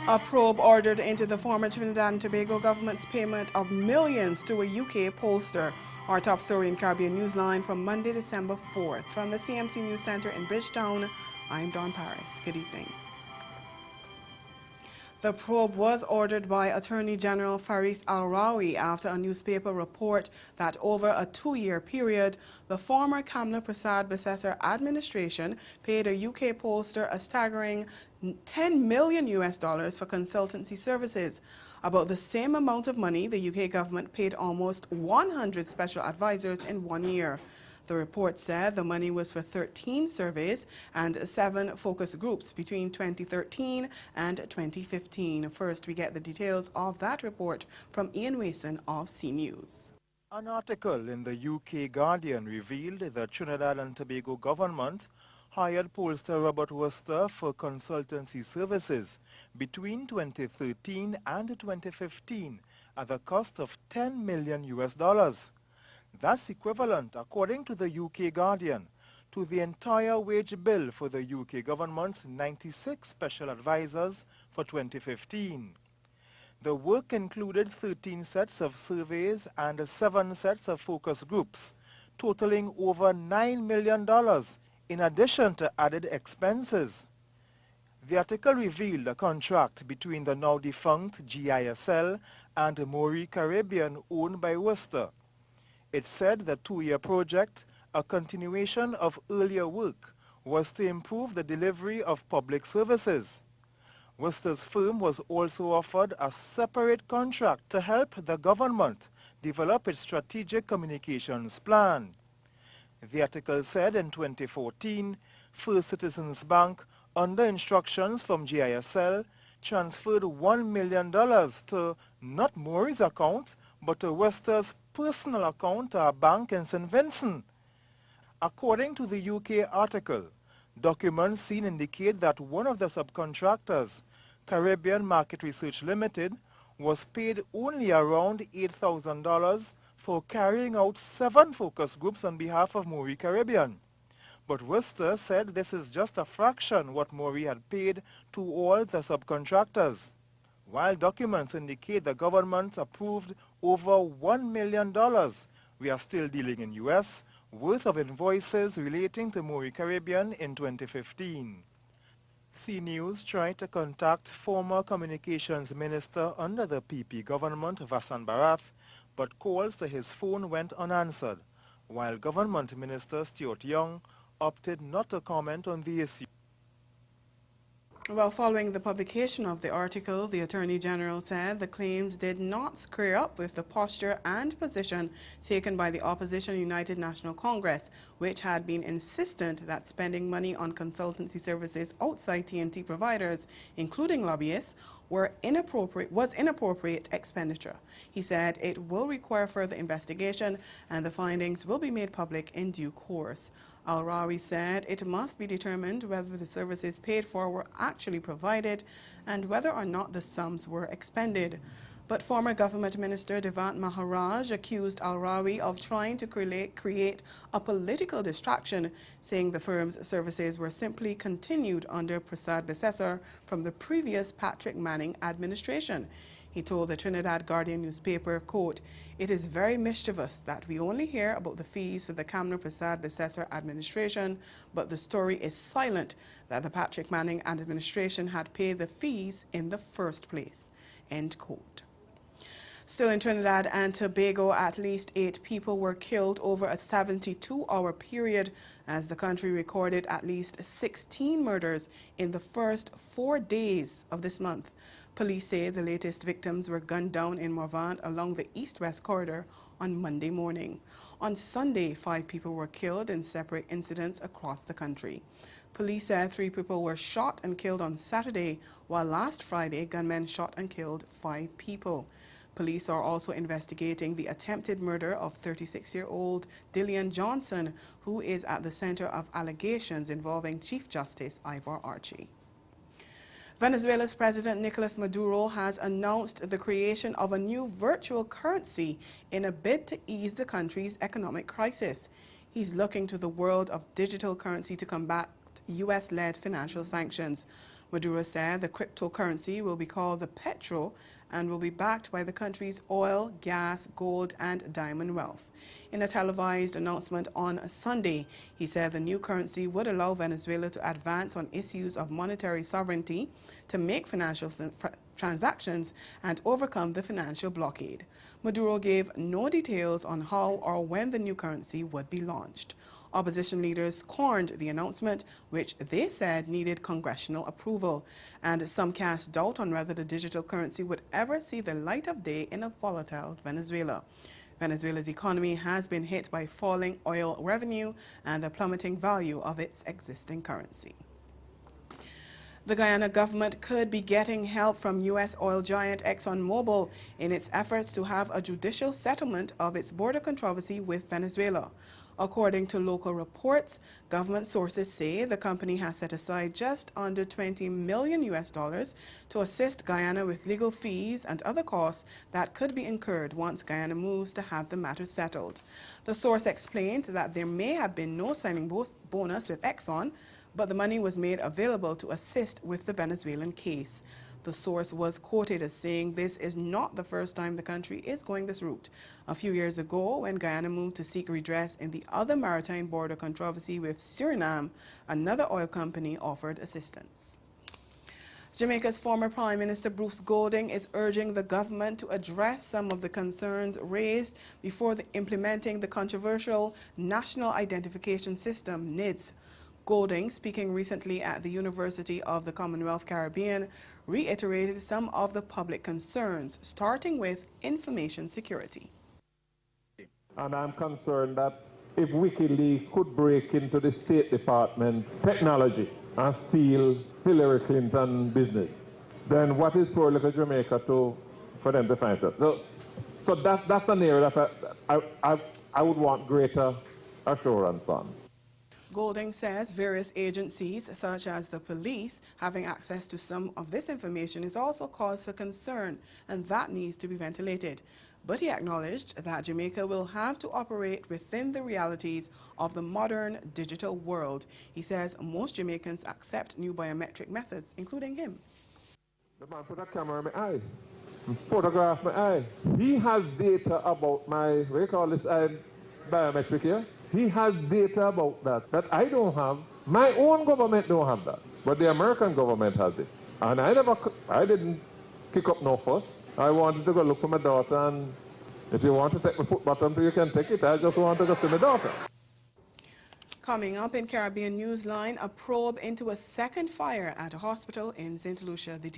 A probe ordered into the former Trinidad and Tobago government's payment of millions to a UK pollster. Our top story in Caribbean Newsline from Monday, December 4th. From the CMC News Center in Bridgetown, I'm Dawn Paris. Good evening. The probe was ordered by Attorney General Faris Al-Rawi after a newspaper report that over a 2-year period, the former Kamla Prasad Besessar administration paid a UK pollster a staggering $10 million for consultancy services. About the same amount of money, the UK government paid almost 100 special advisors in 1 year. The report said the money was for 13 surveys and 7 focus groups between 2013 and 2015. First, we get the details of that report from Ian Wason of CNews. An article in the UK Guardian revealed the Trinidad and Tobago government hired pollster Robert Worcester for consultancy services between 2013 and 2015 at the cost of $10 million. That's equivalent, according to the UK Guardian, to the entire wage bill for the UK government's 96 special advisors for 2015. The work included 13 sets of surveys and 7 sets of focus groups, totaling over $9 million, in addition to added expenses. The article revealed a contract between the now defunct GISL and Maury Caribbean owned by Worcester. It said the 2-year project, a continuation of earlier work, was to improve the delivery of public services. Worcester's firm was also offered a separate contract to help the government develop its strategic communications plan. The article said in 2014, First Citizens Bank, under instructions from GISL, transferred $1 million to not Maury's account, but to Worcester's personal account to a bank in St. Vincent. According to the UK article, documents seen indicate that one of the subcontractors, Caribbean Market Research Limited, was paid only around $8,000 for carrying out 7 focus groups on behalf of Maury Caribbean. But Worcester said this is just a fraction what Maury had paid to all the subcontractors. While documents indicate the government approved over $1 million, we are still dealing in US, worth of invoices relating to Maury Caribbean in 2015. CNews tried to contact former Communications Minister under the PP government, Vasant Barath, but calls to his phone went unanswered, while Government Minister Stuart Young opted not to comment on the issue. Well, following the publication of the article, the Attorney General said the claims did not square up with the posture and position taken by the opposition United National Congress, which had been insistent that spending money on consultancy services outside TNT providers, including lobbyists, was inappropriate expenditure. He said it will require further investigation and the findings will be made public in due course. Al-Rawi said it must be determined whether the services paid for were actually provided and whether or not the sums were expended. But former Government Minister Devant Maharaj accused Al-Rawi of trying to create a political distraction, saying the firm's services were simply continued under Prasad Besessar from the previous Patrick Manning administration. He told the Trinidad Guardian newspaper, quote, "It is very mischievous that we only hear about the fees for the Kamla Prasad Besessar administration, but the story is silent that the Patrick Manning administration had paid the fees in the first place." End quote. Still in Trinidad and Tobago, at least 8 people were killed over a 72-hour period as the country recorded at least 16 murders in the first 4 days of this month. Police say the latest victims were gunned down in Morvan along the east-west corridor on Monday morning. On Sunday, 5 people were killed in separate incidents across the country. Police said 3 people were shot and killed on Saturday, while last Friday, gunmen shot and killed 5 people. Police are also investigating the attempted murder of 36-year-old Dillian Johnson, who is at the center of allegations involving Chief Justice Ivor Archie. Venezuela's President Nicolas Maduro has announced the creation of a new virtual currency in a bid to ease the country's economic crisis. He's looking to the world of digital currency to combat U.S.-led financial sanctions. Maduro said the cryptocurrency will be called the Petro and will be backed by the country's oil, gas, gold, and diamond wealth. In a televised announcement on Sunday, he said the new currency would allow Venezuela to advance on issues of monetary sovereignty, to make financial transactions, and overcome the financial blockade. Maduro gave no details on how or when the new currency would be launched. Opposition leaders scorned the announcement, which they said needed congressional approval, and some cast doubt on whether the digital currency would ever see the light of day in a volatile Venezuela. Venezuela's economy has been hit by falling oil revenue and the plummeting value of its existing currency. The Guyana government could be getting help from U.S. oil giant ExxonMobil in its efforts to have a judicial settlement of its border controversy with Venezuela. According to local reports, government sources say the company has set aside just under $20 million to assist Guyana with legal fees and other costs that could be incurred once Guyana moves to have the matter settled. The source explained that there may have been no signing bonus with Exxon, but the money was made available to assist with the Venezuelan case. The source was quoted as saying this is not the first time the country is going this route. A few years ago, when Guyana moved to seek redress in the other maritime border controversy with Suriname, another oil company offered assistance. Jamaica's former Prime Minister Bruce Golding is urging the government to address some of the concerns raised before implementing the controversial National Identification System, NIDS. Golding, speaking recently at the University of the Commonwealth Caribbean, reiterated some of the public concerns, starting with information security. And I'm concerned that if WikiLeaks could break into the State Department technology and steal Hillary Clinton business, then what is poor little Jamaica for them to find out? So that's an area that I would want greater assurance on. Golding says various agencies, such as the police, having access to some of this information is also cause for concern, and that needs to be ventilated. But he acknowledged that Jamaica will have to operate within the realities of the modern digital world. He says most Jamaicans accept new biometric methods, including him. The man put a camera in my eye, photographed my eye. He has data about my, what do you call this, biometric here? He has data about that I don't have. My own government don't have that, but the American government has it. And I didn't kick up no fuss. I wanted to go look for my daughter, and if you want to take my foot bottom, you can take it. I just want to go see my daughter. Coming up in Caribbean Newsline, a probe into a second fire at a hospital in St. Lucia. The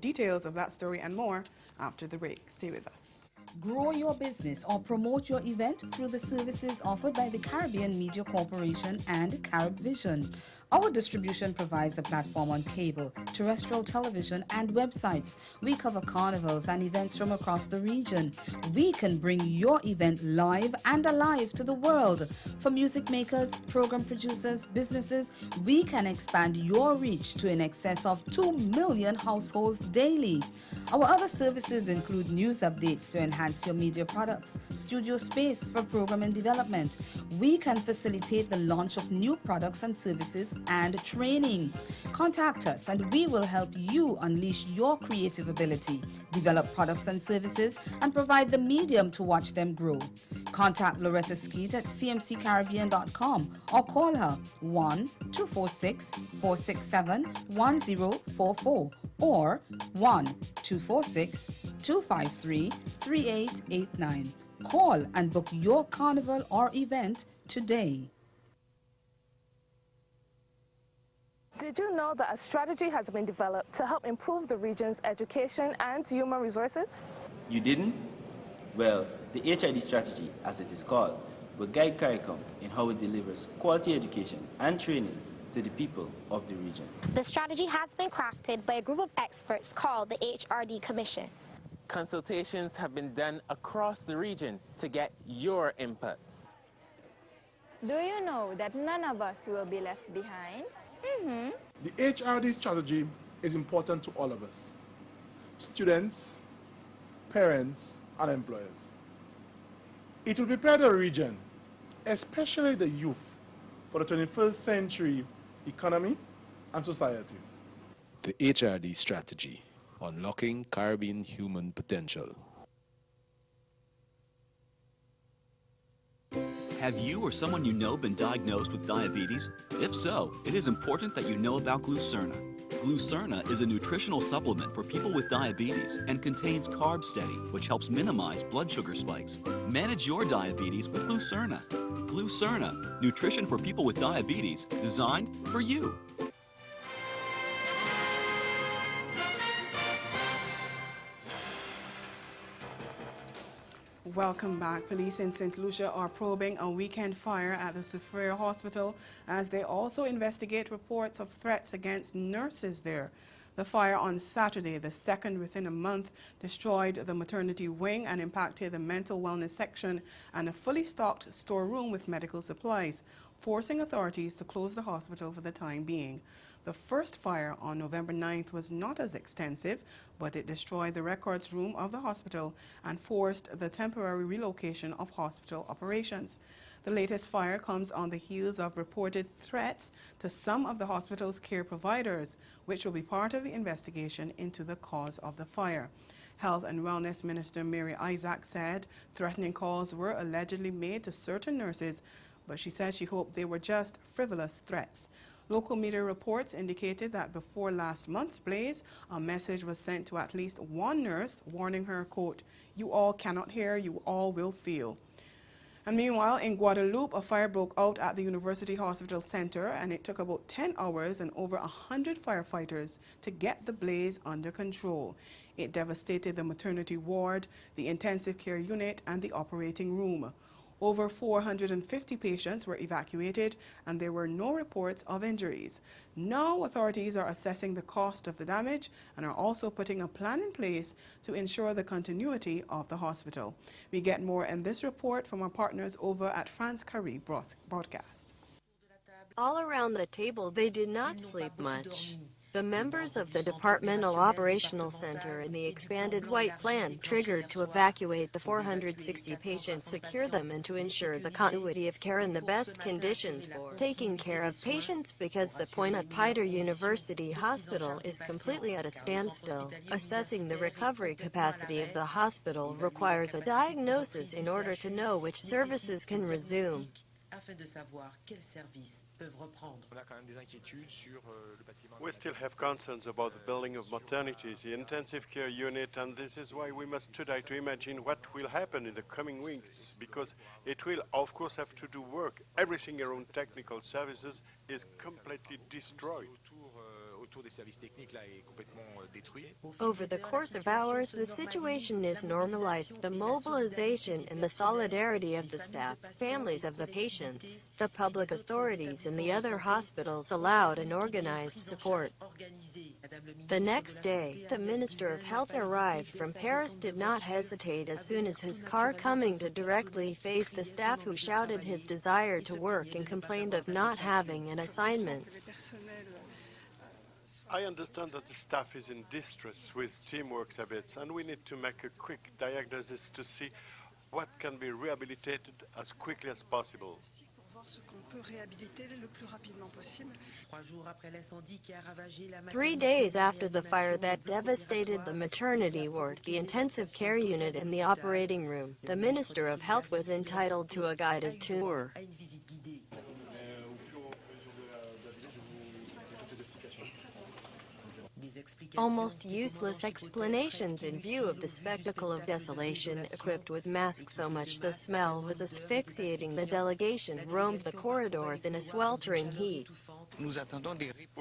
details of that story and more after the break. Stay with us. Grow your business or promote your event through the services offered by the Caribbean Media Corporation and CaribVision. Our distribution provides a platform on cable, terrestrial television, and websites. We cover carnivals and events from across the region. We can bring your event live and alive to the world. For music makers, program producers, businesses, we can expand your reach to in excess of 2 million households daily. Our other services include news updates to enhance your media products, studio space for program and development. We can facilitate the launch of new products and services and training. Contact us and we will help you unleash your creative ability, develop products and services, and provide the medium to watch them grow. Contact Loretta Skeet at cmccaribbean.com or call her 1-246-467-1044 or 1-246-253-3889. Call and book your carnival or event today. Did you know that a strategy has been developed to help improve the region's education and human resources? You didn't? Well, the HID strategy, as it is called, will guide CARICOM in how it delivers quality education and training to the people of the region. The strategy has been crafted by a group of experts called the HRD Commission. Consultations have been done across the region to get your input. Do you know that none of us will be left behind? The HRD strategy is important to all of us, students, parents, and employers. It will prepare the region, especially the youth, for the 21st century economy and society. The HRD strategy, unlocking Caribbean human potential. Have you or someone you know been diagnosed with diabetes? If so, it is important that you know about Glucerna. Glucerna is a nutritional supplement for people with diabetes and contains Carb Steady, which helps minimize blood sugar spikes. Manage your diabetes with Glucerna. Glucerna, nutrition for people with diabetes, designed for you. Welcome back. Police in St. Lucia are probing a weekend fire at the Soufriere Hospital as they also investigate reports of threats against nurses there. The fire on Saturday, the second within a month, destroyed the maternity wing and impacted the mental wellness section and a fully stocked storeroom with medical supplies, forcing authorities to close the hospital for the time being. The first fire on November 9th was not as extensive, but it destroyed the records room of the hospital and forced the temporary relocation of hospital operations. The latest fire comes on the heels of reported threats to some of the hospital's care providers, which will be part of the investigation into the cause of the fire. Health and Wellness Minister Mary Isaac said threatening calls were allegedly made to certain nurses, but she said she hoped they were just frivolous threats. Local media reports indicated that before last month's blaze, a message was sent to at least one nurse warning her, quote, "You all cannot hear, you all will feel." And meanwhile, in Guadeloupe, a fire broke out at the University Hospital Center, and it took about 10 hours and over 100 firefighters to get the blaze under control. It devastated the maternity ward, the intensive care unit, and the operating room. Over 450 patients were evacuated, and there were no reports of injuries. Now authorities are assessing the cost of the damage and are also putting a plan in place to ensure the continuity of the hospital. We get more in this report from our partners over at France Carré broadcast. All around the table, they did not sleep much. The members of the Departmental Operational Center in the expanded White Plan triggered to evacuate the 460 patients, secure them, and to ensure the continuity of care in the best conditions for taking care of patients, because the Pointe-à-Pitre University Hospital is completely at a standstill. Assessing the recovery capacity of the hospital requires a diagnosis in order to know which services can resume. We still have concerns about the building of maternities, the intensive care unit, and this is why we must try to imagine what will happen in the coming weeks, because it will, of course, have to do work. Everything around technical services is completely destroyed. Over the course of hours, the situation is normalized. The mobilization and the solidarity of the staff, families of the patients, the public authorities, and the other hospitals allowed and organized support. The next day, the Minister of Health arrived from Paris, did not hesitate as soon as his car coming to directly face the staff, who shouted his desire to work and complained of not having an assignment. I understand that the staff is in distress with teamwork habits, and we need to make a quick diagnosis to see what can be rehabilitated as quickly as possible. 3 days after the fire that devastated the maternity ward, the intensive care unit, and the operating room, the Minister of Health was entitled to a guided tour. Almost useless explanations in view of the spectacle of desolation, equipped with masks so much the smell was asphyxiating. The delegation roamed the corridors in a sweltering heat.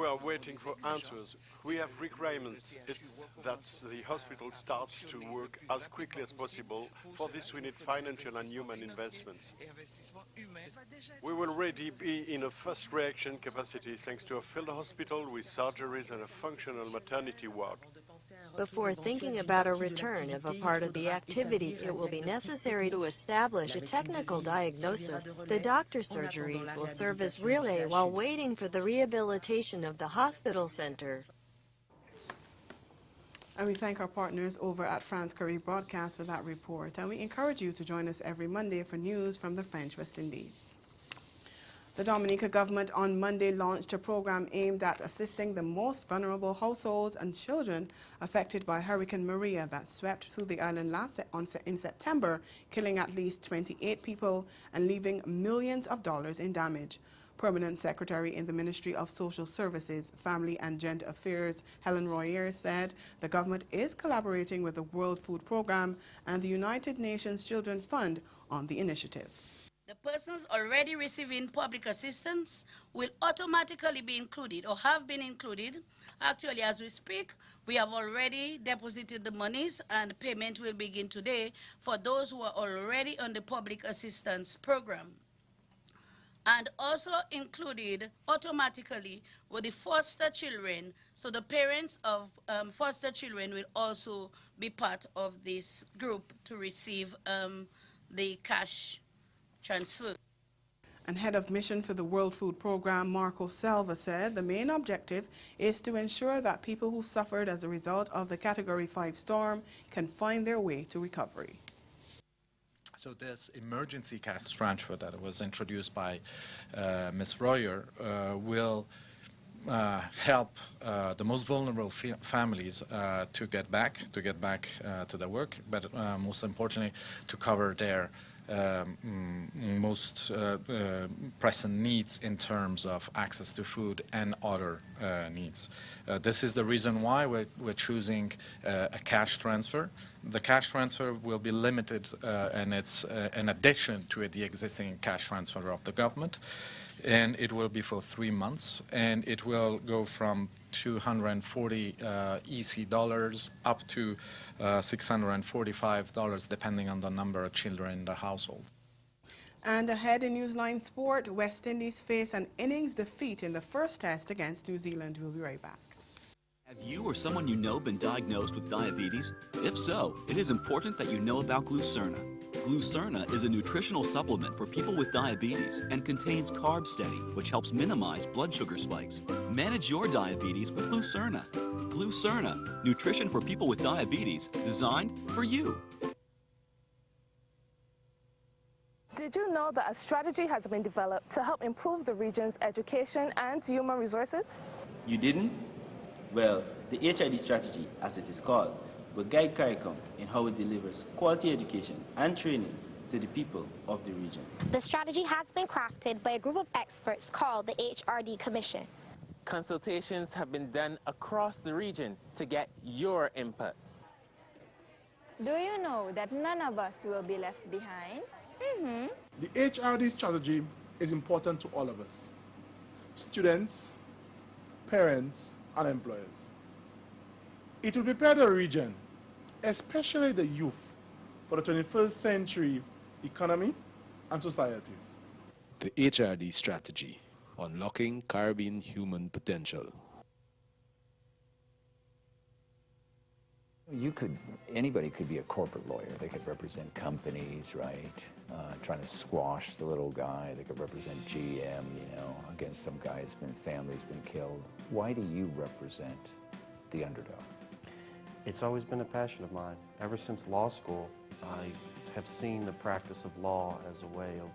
we are waiting for answers. We have requirements. It's that the hospital starts to work as quickly as possible. For this, we need financial and human investments. We will already be in a fast reaction capacity thanks to a field hospital with surgeries and a functional maternity ward. Before thinking about a return of a part of the activity, it will be necessary to establish a technical diagnosis. The doctor surgeries will serve as relay while waiting for the rehabilitation of the hospital center. And we thank our partners over at France Curry Broadcast for that report. And we encourage you to join us every Monday for news from the French West Indies. The Dominica government on Monday launched a program aimed at assisting the most vulnerable households and children affected by Hurricane Maria that swept through the island in September, killing at least 28 people and leaving millions of dollars in damage. Permanent Secretary in the Ministry of Social Services, Family and Gender Affairs, Helen Royer, said the government is collaborating with the World Food Programme and the United Nations Children Fund on the initiative. The persons already receiving public assistance will automatically be included or have been included. Actually, as we speak, we have already deposited the monies and payment will begin today for those who are already on the public assistance program. And also included automatically with the foster children. So the parents of foster children will also be part of this group to receive the cash transfer. And head of mission for the World Food Programme, Marco Selva, said the main objective is to ensure that people who suffered as a result of the Category 5 storm can find their way to recovery. So this emergency cash transfer that was introduced by Ms. Royer will help the most vulnerable families to get back to their work, but most importantly to cover their most pressing needs in terms of access to food and other needs. This is the reason why we're choosing a cash transfer. The cash transfer will be limited and it's an addition to the existing cash transfer of the government. And it will be for 3 months, and it will go from 240 EC dollars up to $645, depending on the number of children in the household. And ahead in Newsline Sport, West Indies face an innings defeat in the first test against New Zealand. We'll be right back. Have you or someone you know been diagnosed with diabetes? If so, it is important that you know about Glucerna. Glucerna is a nutritional supplement for people with diabetes and contains Carb Steady, which helps minimize blood sugar spikes. Manage your diabetes with Glucerna. Glucerna, nutrition for people with diabetes, designed for you. Did you know that a strategy has been developed to help improve the region's education and human resources? You didn't? Well, the HID strategy, as it is called, will guide CARICOM in how it delivers quality education and training to the people of the region. The strategy has been crafted by a group of experts called the HRD Commission. Consultations have been done across the region to get your input. Do you know that none of us will be left behind? The HRD strategy is important to all of us, students, parents, and employers. It will prepare the region, especially the youth, for the 21st century economy and society. The HRD strategy, unlocking Caribbean human potential. Anybody could be a corporate lawyer. They could represent companies, right? Trying to squash the little guy. They could represent GM, against some guy family's been killed. Why do you represent the underdog? It's always been a passion of mine. Ever since law school, I have seen the practice of law as a way of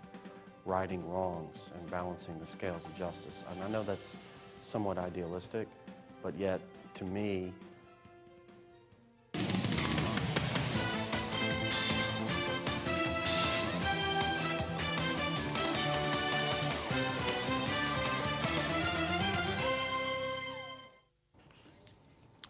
righting wrongs and balancing the scales of justice. And I know that's somewhat idealistic, but yet, to me,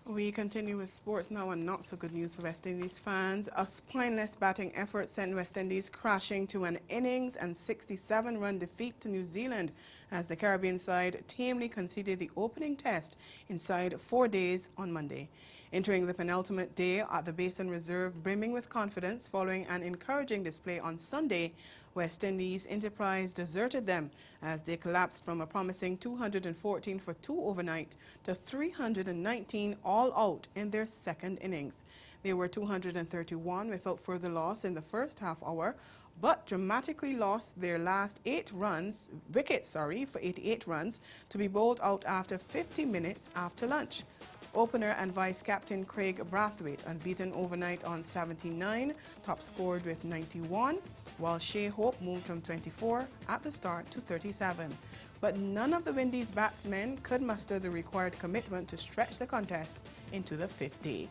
We We continue with sports now, and not so good news for West Indies fans. A spineless batting effort sent West Indies crashing to an innings and 67-run defeat to New Zealand as the Caribbean side tamely conceded the opening test inside 4 days on Monday. Entering the penultimate day at the Basin Reserve brimming with confidence following an encouraging display on Sunday, West Indies Enterprise deserted them as they collapsed from a promising 214 for 2 overnight to 319 all out in their second innings. They were 231 without further loss in the first half hour, but dramatically lost their last 8 wickets for 88 runs to be bowled out after 50 minutes after lunch. Opener and vice-captain Craig Brathwaite unbeaten overnight on 79, top scored with 91, while Shea Hope moved from 24 at the start to 37. But none of the Windies batsmen could muster the required commitment to stretch the contest into the 5th day.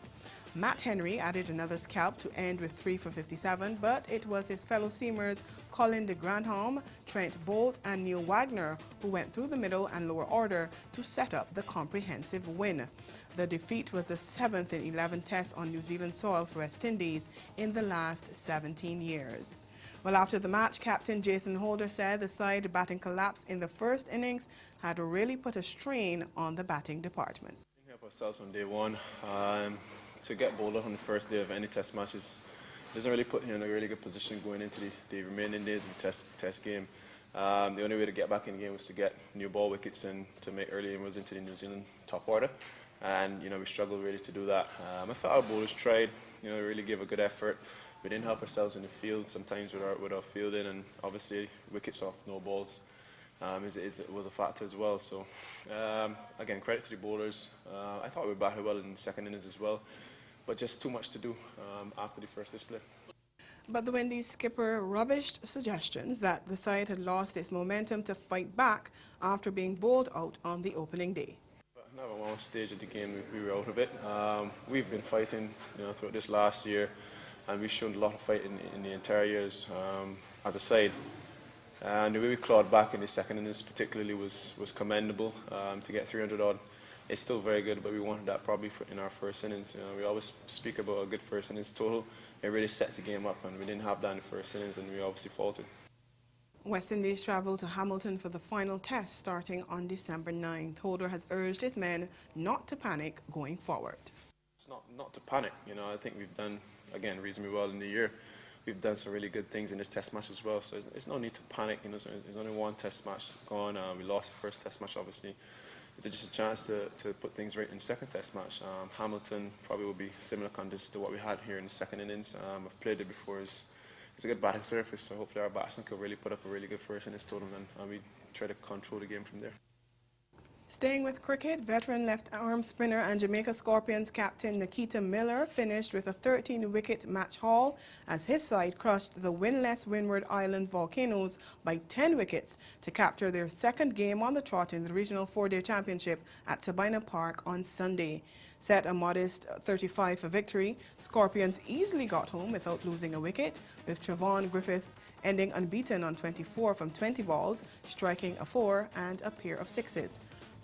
Matt Henry added another scalp to end with 3 for 57, but it was his fellow seamers Colin de Grandhomme, Trent Bolt and Neil Wagner who went through the middle and lower order to set up the comprehensive win. The defeat was the 7th in 11 tests on New Zealand soil for West Indies in the last 17 years. Well, after the match, Captain Jason Holder said the side batting collapse in the first innings had really put a strain on the batting department. We help ourselves on day one. To get bowled out on the first day of any test matches doesn't really put you in a really good position going into the remaining days of the test game. The only way to get back in the game was to get new ball wickets and to make early inroads into the New Zealand top order. And we struggled really to do that. I felt our bowlers tried, really gave a good effort. We didn't help ourselves in the field sometimes with our fielding, and obviously wickets off no balls was a factor as well. So again, credit to the bowlers. I thought we batted well in the second innings as well, but just too much to do after the first display. But the Windies skipper rubbished suggestions that the side had lost its momentum to fight back after being bowled out on the opening day. Now at one stage of the game we were out of it. We've been fighting throughout this last year, and we've shown a lot of fight in the entire years as a side. And the way we clawed back in the second innings particularly was commendable. To get 300 odd, it's still very good, but we wanted that probably in our first innings. We always speak about a good first innings total. It really sets the game up, and we didn't have that in the first innings, and we obviously faltered. West Indies travel to Hamilton for the final test starting on December 9th. Holder has urged his men not to panic going forward. It's not to panic. I think we've done, again, reasonably well in the year. We've done some really good things in this test match as well, so there's no need to panic. There's only one test match gone. We lost the first test match, obviously. It's just a chance to put things right in the second test match. Hamilton probably will be similar conditions to what we had here in the second innings. I've played it before. It's a good batting surface, so hopefully our batsmen could really put up a really good first innings total, and we try to control the game from there. Staying with cricket, veteran left-arm spinner and Jamaica Scorpions captain Nikita Miller finished with a 13-wicket match haul as his side crushed the winless Windward Island Volcanoes by 10 wickets to capture their second game on the trot in the regional 4-day championship at Sabina Park on Sunday. Set a modest 35 for victory, Scorpions easily got home without losing a wicket, with Trevon Griffith ending unbeaten on 24 from 20 balls, striking a 4 and a pair of 6s.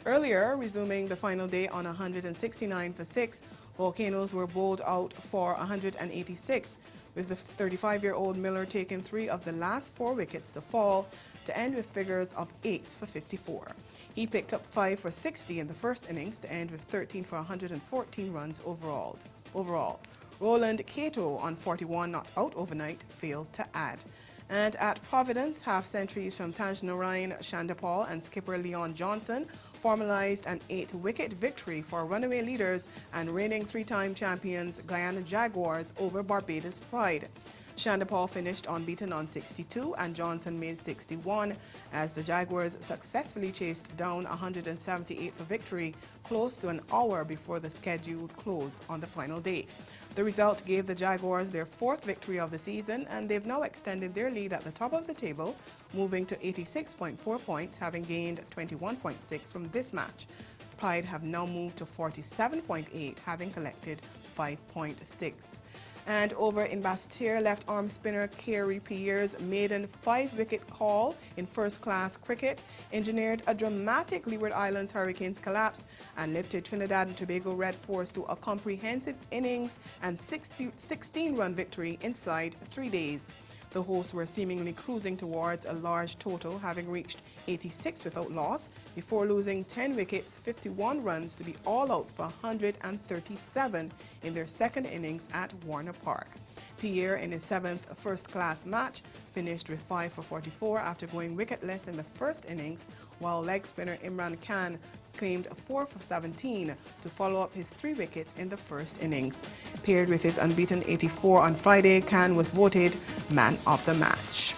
Earlier, resuming the final day on 169 for 6, Volcanoes were bowled out for 186, with the 35-year-old Miller taking 3 of the last 4 wickets to fall to end with figures of 8 for 54. He picked up 5 for 60 in the first innings to end with 13 for 114 runs overall. Roland Cato on 41 not out overnight failed to add. And at Providence, half-centuries from Taj Narain Chandapal and skipper Leon Johnson formalized an 8-wicket victory for runaway leaders and reigning 3-time champions Guyana Jaguars over Barbados Pride. Chandapal finished unbeaten on 62 and Johnson made 61 as the Jaguars successfully chased down 178 for victory close to an hour before the scheduled close on the final day. The result gave the Jaguars their 4th victory of the season, and they've now extended their lead at the top of the table, moving to 86.4 points, having gained 21.6 from this match. Pride have now moved to 47.8, having collected 5.6. And over in Basseterre, left-arm spinner Kerry Pierre's maiden 5-wicket haul in first-class cricket engineered a dramatic Leeward Islands Hurricanes collapse and lifted Trinidad and Tobago Red Force to a comprehensive innings and 16-run victory inside 3 days. The hosts were seemingly cruising towards a large total, having reached 86 without loss, before losing 10 wickets, 51 runs to be all out for 137 in their second innings at Warner Park. Pierre, in his 7th first-class match, finished with 5 for 44 after going wicketless in the first innings, while leg spinner Imran Khan claimed 4 for 17 to follow up his 3 wickets in the first innings. Paired with his unbeaten 84 on Friday, Khan was voted man of the match.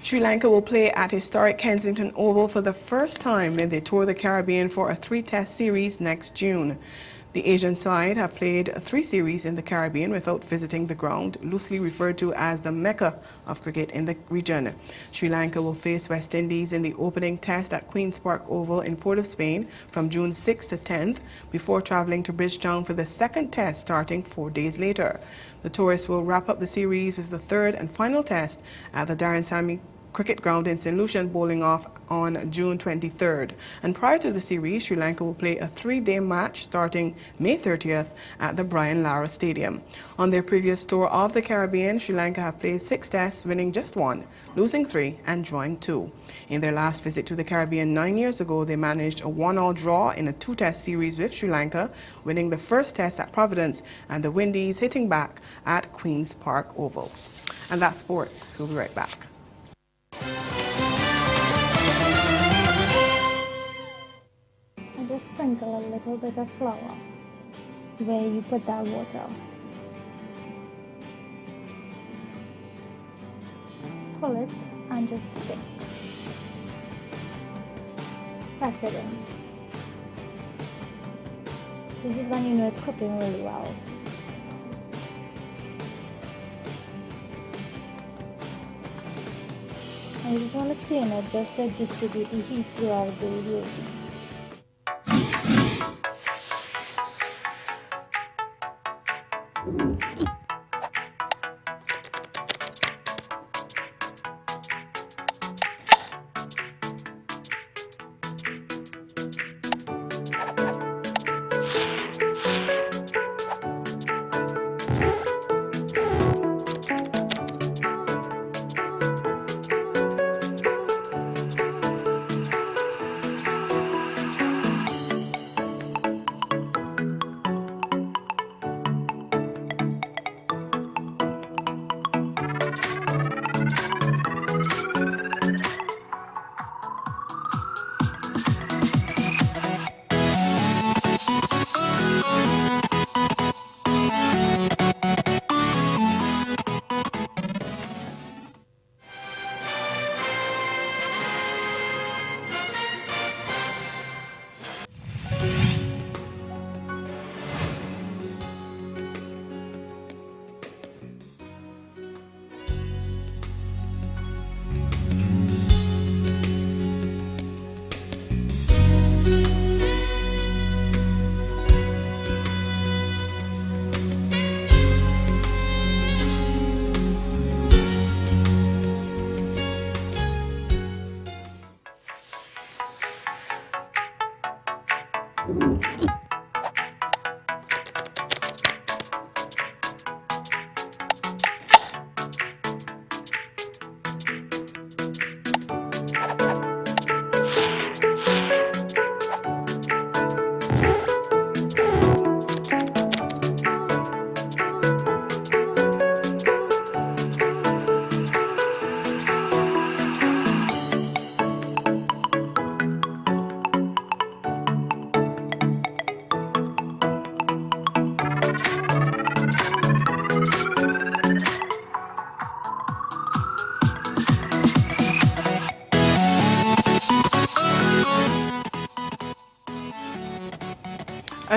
Sri Lanka will play at historic Kensington Oval for the first time when they tour the Caribbean for a 3-test series next June. The Asian side have played 3 series in the Caribbean without visiting the ground, loosely referred to as the Mecca of cricket in the region. Sri Lanka will face West Indies in the opening test at Queen's Park Oval in Port of Spain from June 6th to 10th, before travelling to Bridgetown for the second test starting 4 days later. The tourists will wrap up the series with the third and final test at the Darren Sammy Cricket Ground in St. Lucian, bowling off on June 23rd. And prior to the series, Sri Lanka will play a 3-day match starting May 30th at the Brian Lara Stadium. On their previous tour of the Caribbean, Sri Lanka have played 6 tests, winning just 1, losing 3 and drawing 2. In their last visit to the Caribbean 9 years ago, they managed a 1-all draw in a 2-test series with Sri Lanka, winning the first test at Providence and the Windies hitting back at Queen's Park Oval. And that's sports. We'll be right back. And just sprinkle a little bit of flour where you put that water. Pull it and just stick. Press it in. This is when you know it's cooking really well. And you just want to turn it just to distribute the heat throughout the roti.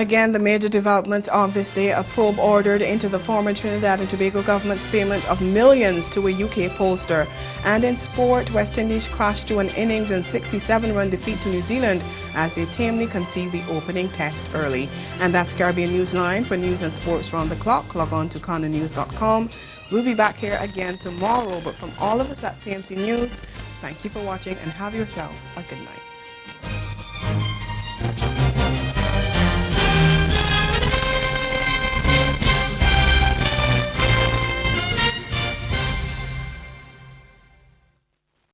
Again, the major developments of this day: a probe ordered into the former Trinidad and Tobago government's payment of millions to a UK pollster. And in sport, West Indies crashed to an innings and 67-run defeat to New Zealand as they tamely conceded the opening test early. And that's Caribbean Newsline. For news and sports round the clock, log on to condanews.com. We'll be back here again tomorrow, but from all of us at CMC News, thank you for watching and have yourselves a good night.